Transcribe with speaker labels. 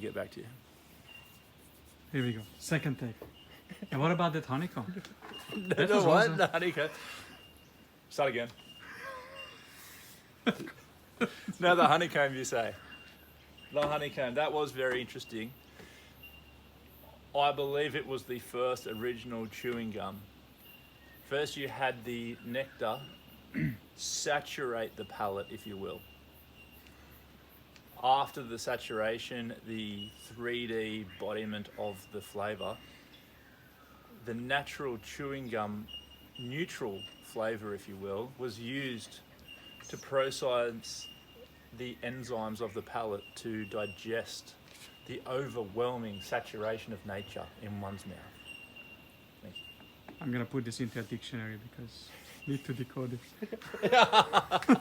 Speaker 1: Get back to you.
Speaker 2: Here we go. Second take. And what about that honeycomb? That
Speaker 1: The
Speaker 2: was
Speaker 1: what?
Speaker 2: awesome.
Speaker 1: The honeycomb. Start again. No, the honeycomb, you say. The honeycomb. That was very interesting. I believe it was the first original chewing gum. First, you had the nectar saturate the palate, if you will. After the saturation, the 3D embodiment of the flavour, the natural chewing gum neutral flavour, if you will, was used to process the enzymes of the palate to digest the overwhelming saturation of nature in one's mouth. Thank you.
Speaker 2: I'm gonna put this into a dictionary because I need to decode it.